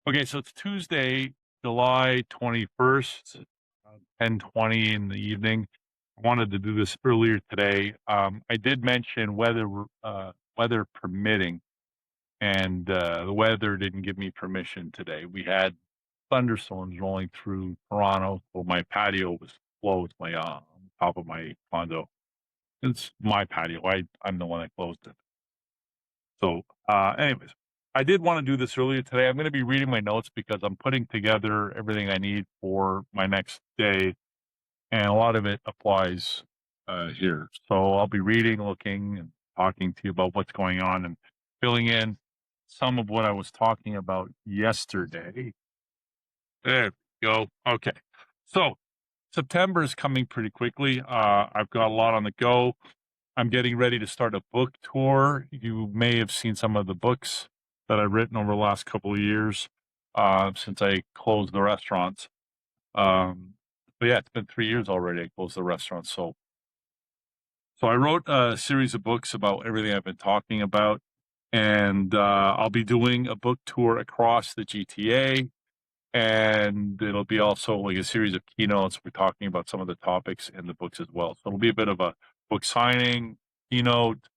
Okay, so it's Tuesday, July 21st, 10:20 in the evening. I wanted to do this earlier today. I did mention weather permitting, and the weather didn't give me permission today. We had thunderstorms rolling through Toronto, so my patio was closed, on top of my condo. It's my patio. I'm the one that closed it. So, anyways, I did want to do this earlier today. I'm going to be reading my notes because I'm putting together everything I need for my next day, and a lot of it applies here. So I'll be reading, looking, and talking to you about what's going on and filling in some of what I was talking about yesterday. There we go. Okay. So September is coming pretty quickly. I've got a lot on the go. I'm getting ready to start a book tour. You may have seen some of the books that I've written over the last couple of years since I closed the restaurants. But yeah, it's been 3 years already. I closed the restaurants. So I wrote a series of books about everything I've been talking about, and I'll be doing a book tour across the GTA. And it'll be also like a series of keynotes. We're talking about some of the topics in the books as well. So it'll be a bit of a book signing, keynote,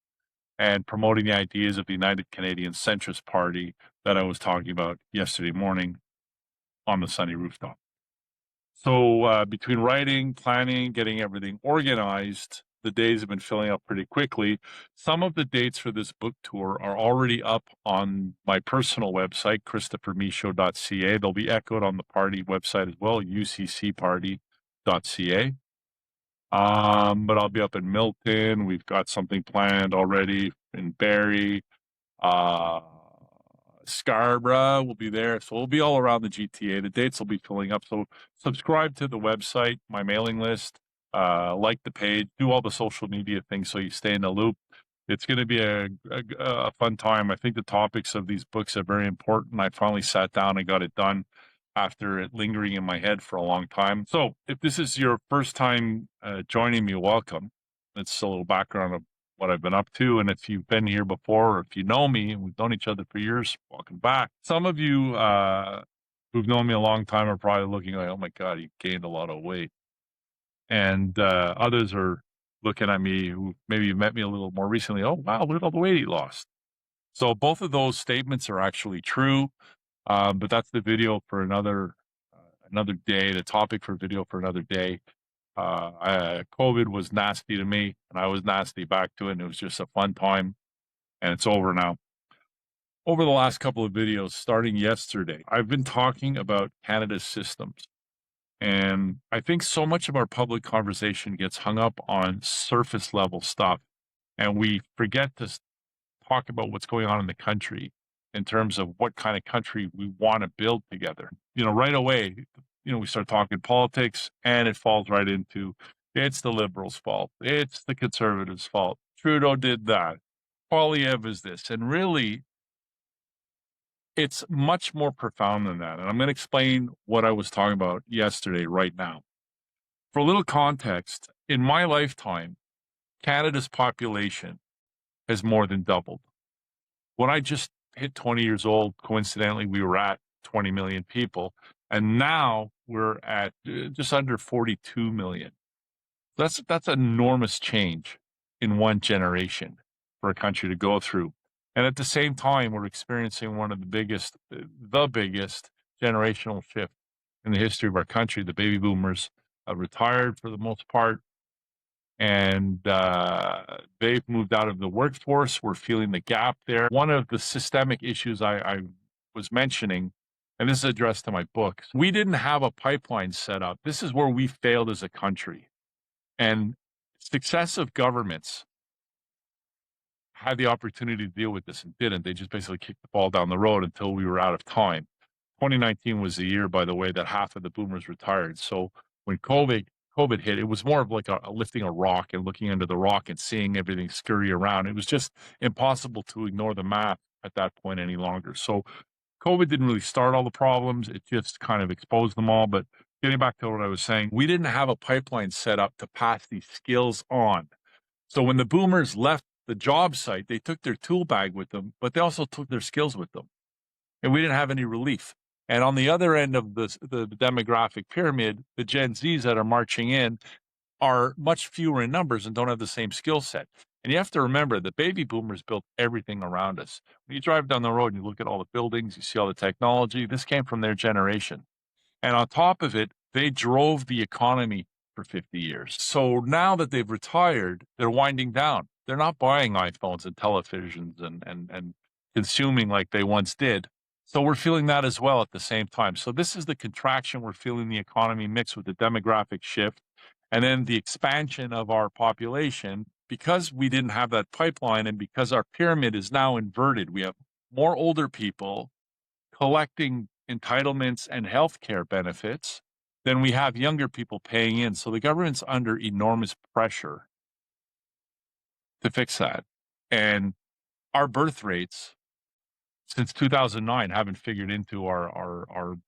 and promoting the ideas of the United Canadian Centrist Party that I was talking about yesterday morning on the sunny rooftop. So between writing, planning, getting everything organized, the days have been filling up pretty quickly. Some of the dates for this book tour are already up on my personal website, christophermichaud.ca. They'll be echoed on the party website as well, uccparty.ca. But I'll be up in Milton. We've got something planned already in Barrie. Scarborough will be there. So we'll be all around the GTA. The dates will be filling up. So subscribe to the website, my mailing list, like the page, do all the social media things so you stay in the loop. It's going to be a fun time. I think the topics of these books are very important. I finally sat down and got it done after it lingering in my head for a long time. So if this is your first time joining me, welcome. It's a little background of what I've been up to. And if you've been here before, or if you know me and we've known each other for years, welcome back. Some of you who've known me a long time are probably looking like, oh my God, he gained a lot of weight. And others are looking at me who maybe met me a little more recently. Oh, wow, look at all the weight he lost. So both of those statements are actually true. But that's the video for another day, the topic for video for another day. COVID was nasty to me, and I was nasty back to it, and it was just a fun time, and it's over now. Over the last couple of videos, starting yesterday, I've been talking about Canada's systems, and I think so much of our public conversation gets hung up on surface level stuff, and we forget to talk about what's going on in the country in terms of what kind of country we want to build together. Right away, we start talking politics and it falls right into it's the Liberals' fault. It's the Conservatives' fault. Trudeau did that. Poilievre is this. And really, it's much more profound than that. And I'm going to explain what I was talking about yesterday right now. For a little context, in my lifetime, Canada's population has more than doubled. When I just hit 20 years old, coincidentally, we were at 20 million people, and now we're at just under 42 million. That's enormous change in one generation for a country to go through. And at the same time, we're experiencing one of the biggest generational shift in the history of our country. The baby boomers retired for the most part, and they've moved out of the workforce. We're feeling the gap there. One of the systemic issues I was mentioning, and this is addressed to my books, we didn't have a pipeline set up. This is where we failed as a country. And successive governments had the opportunity to deal with this and didn't. They just basically kicked the ball down the road until we were out of time. 2019 was the year, by the way, that half of the boomers retired. So when COVID hit, it was more of like a lifting a rock and looking under the rock and seeing everything scurry around. It was just impossible to ignore the math at that point any longer. So COVID didn't really start all the problems. It just kind of exposed them all. But getting back to what I was saying, we didn't have a pipeline set up to pass these skills on. So when the boomers left the job site, they took their tool bag with them, but they also took their skills with them. And we didn't have any relief. And on the other end of the demographic pyramid, the Gen Zs that are marching in are much fewer in numbers and don't have the same skill set. And you have to remember the baby boomers built everything around us. When you drive down the road and you look at all the buildings, you see all the technology, this came from their generation. And on top of it, they drove the economy for 50 years. So now that they've retired, they're winding down. They're not buying iPhones and televisions and consuming like they once did. So we're feeling that as well at the same time. So this is the contraction we're feeling the economy mixed with the demographic shift and then the expansion of our population. Because we didn't have that pipeline and because our pyramid is now inverted, we have more older people collecting entitlements and healthcare benefits than we have younger people paying in. So the government's under enormous pressure to fix that. And our birth rates since 2009 haven't figured into our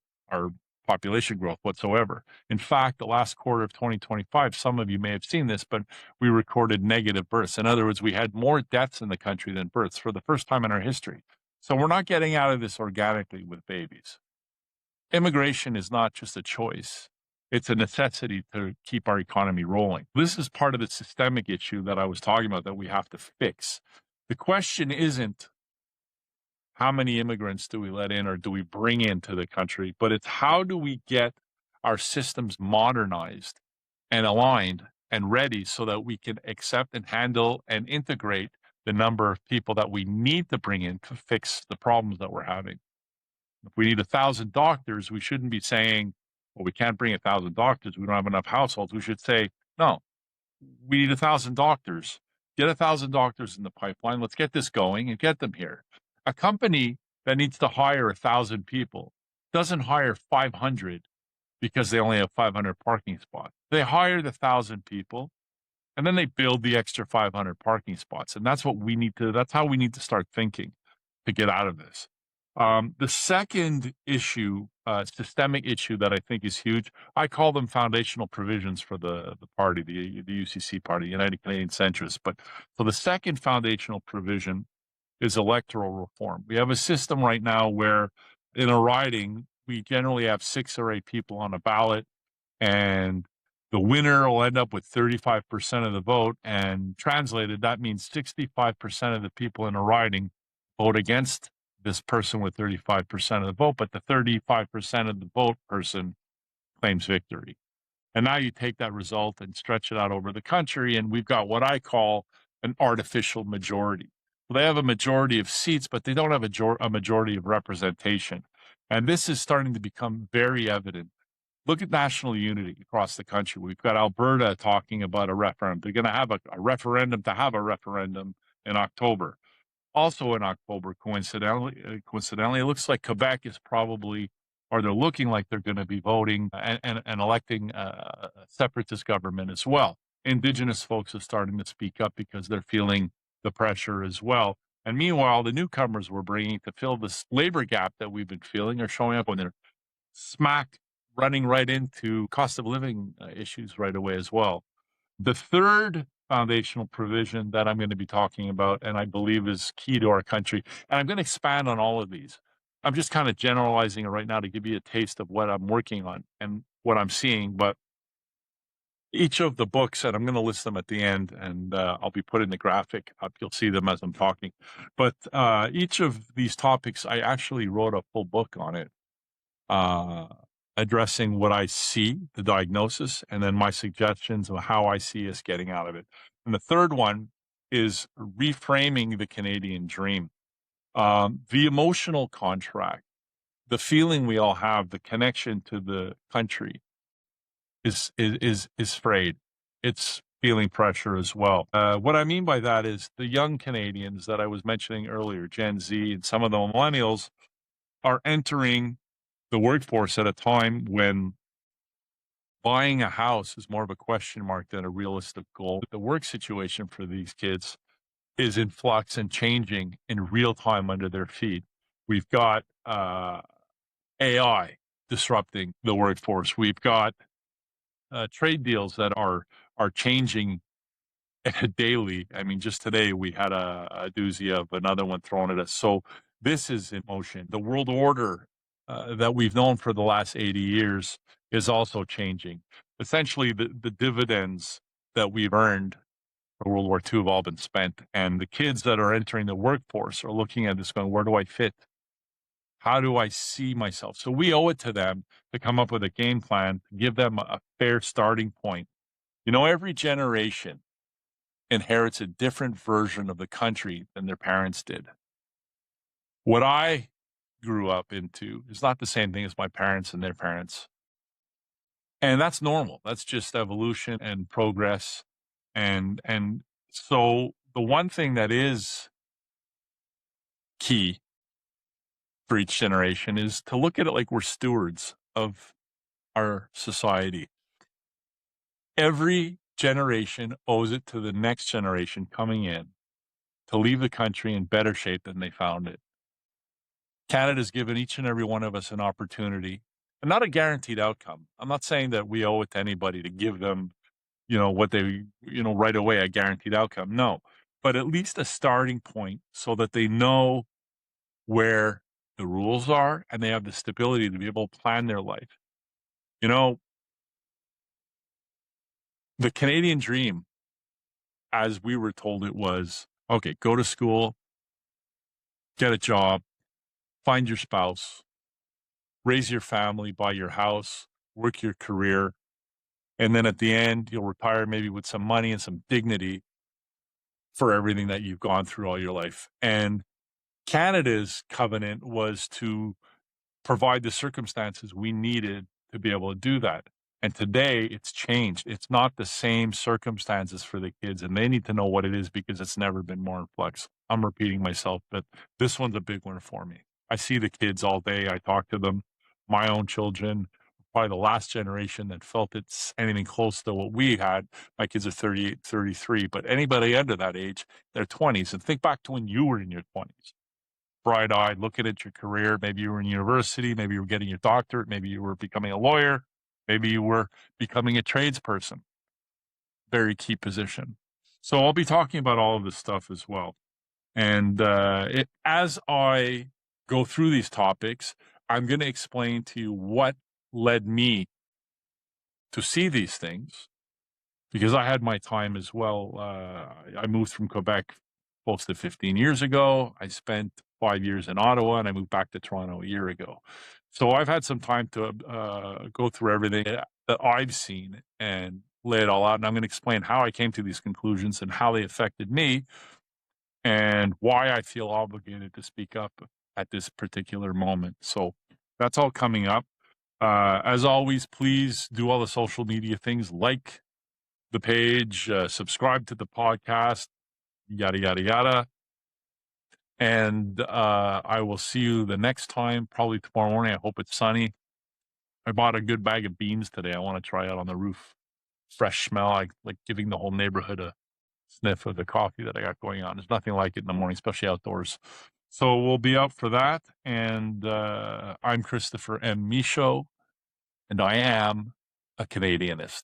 population growth whatsoever. In fact, the last quarter of 2025, some of you may have seen this, but we recorded negative births. In other words, we had more deaths in the country than births for the first time in our history. So we're not getting out of this organically with babies. Immigration is not just a choice. It's a necessity to keep our economy rolling. This is part of the systemic issue that I was talking about that we have to fix. The question isn't how many immigrants do we let in or do we bring into the country, but it's how do we get our systems modernized and aligned and ready so that we can accept and handle and integrate the number of people that we need to bring in to fix the problems that we're having. If we need 1,000 doctors, we shouldn't be saying, well, we can't bring 1,000 doctors. We don't have enough households. We should say, no, we need 1,000 doctors. Get 1,000 doctors in the pipeline. Let's get this going and get them here. A company that needs to hire 1,000 people doesn't hire 500 because they only have 500 parking spots. They hire the 1,000 people and then they build the extra 500 parking spots. And that's what we need to, that's how we need to start thinking to get out of this. The second issue, systemic issue that I think is huge, I call them foundational provisions for the party, the UCC party, United Canadian Centrist. But so the second foundational provision is electoral reform. We have a system right now where in a riding, we generally have 6 or 8 people on a ballot, and the winner will end up with 35% of the vote. And translated, that means 65% of the people in a riding vote against this person with 35% of the vote, but the 35% of the vote person claims victory. And now you take that result and stretch it out over the country, and we've got what I call an artificial majority. They have a majority of seats, but they don't have a majority of representation. And this is starting to become very evident. Look at national unity across the country. We've got Alberta talking about a referendum. They're going to have a referendum to have a referendum in October. Also in October, coincidentally, it looks like Quebec is probably, or they're looking like they're going to be voting and electing a separatist government as well. Indigenous folks are starting to speak up because they're feeling the pressure as well. And meanwhile, the newcomers we're bringing to fill this labor gap that we've been feeling are showing up when they're smack running right into cost of living issues right away as well. The third foundational provision that I'm going to be talking about, and I believe is key to our country, and I'm going to expand on all of these. I'm just kind of generalizing it right now to give you a taste of what I'm working on and what I'm seeing, but each of the books, and I'm going to list them at the end, and I'll be putting the graphic up. You'll see them as I'm talking. But each of these topics, I actually wrote a full book on it, addressing what I see, the diagnosis, and then my suggestions of how I see us getting out of it. And the third one is reframing the Canadian dream. The emotional contract, the feeling we all have, the connection to the country is frayed. It's feeling pressure as well. What I mean by that is the young Canadians that I was mentioning earlier, Gen Z and some of the millennials, are entering the workforce at a time when buying a house is more of a question mark than a realistic goal. The work situation for these kids is in flux and changing in real time under their feet. We've got AI disrupting the workforce. We've got trade deals that are changing daily. I mean, just today we had a doozy of another one thrown at us. So this is in motion. The world order that we've known for the last 80 years is also changing. Essentially, the dividends that we've earned for World War II have all been spent, and the kids that are entering the workforce are looking at this going, where do I fit? How do I see myself? So we owe it to them to come up with a game plan, to give them a fair starting point. Every generation inherits a different version of the country than their parents did. What I grew up into is not the same thing as my parents and their parents. And that's normal. That's just evolution and progress. And so the one thing that is key for each generation is to look at it like we're stewards of our society. Every generation owes it to the next generation coming in to leave the country in better shape than they found it. Canada's given each and every one of us an opportunity, and not a guaranteed outcome. I'm not saying that we owe it to anybody to give them, what they, right away, a guaranteed outcome. No, but at least a starting point so that they know where the rules are and they have the stability to be able to plan their life. The Canadian dream, as we were told it was, okay, go to school, get a job, find your spouse, raise your family, buy your house, work your career, and then at the end, you'll retire maybe with some money and some dignity for everything that you've gone through all your life. And Canada's covenant was to provide the circumstances we needed to be able to do that. And today it's changed. It's not the same circumstances for the kids, and they need to know what it is because it's never been more in flux. I'm repeating myself, but this one's a big one for me. I see the kids all day. I talk to them, my own children, probably the last generation that felt it's anything close to what we had. My kids are 38, 33, but anybody under that age, they're 20s. And think back to when you were in your 20s. Bright-eyed, looking at your career. Maybe you were in university. Maybe you were getting your doctorate. Maybe you were becoming a lawyer. Maybe you were becoming a tradesperson. Very key position. So I'll be talking about all of this stuff as well. And as I go through these topics, I'm going to explain to you what led me to see these things, because I had my time as well. I moved from Quebec close to 15 years ago. I spent 5 years in Ottawa, and I moved back to Toronto a year ago. So I've had some time to go through everything that I've seen and lay it all out. And I'm going to explain how I came to these conclusions and how they affected me and why I feel obligated to speak up at this particular moment. So that's all coming up. As always, please do all the social media things, like the page, subscribe to the podcast, yada, yada, yada. And I will see you the next time, probably tomorrow morning. I hope it's sunny. I bought a good bag of beans today. I want to try out on the roof. Fresh smell, like giving the whole neighborhood a sniff of the coffee that I got going on. There's nothing like it in the morning, especially outdoors. So we'll be out for that. And I'm Christopher M. Michaud, and I am a Canadianist.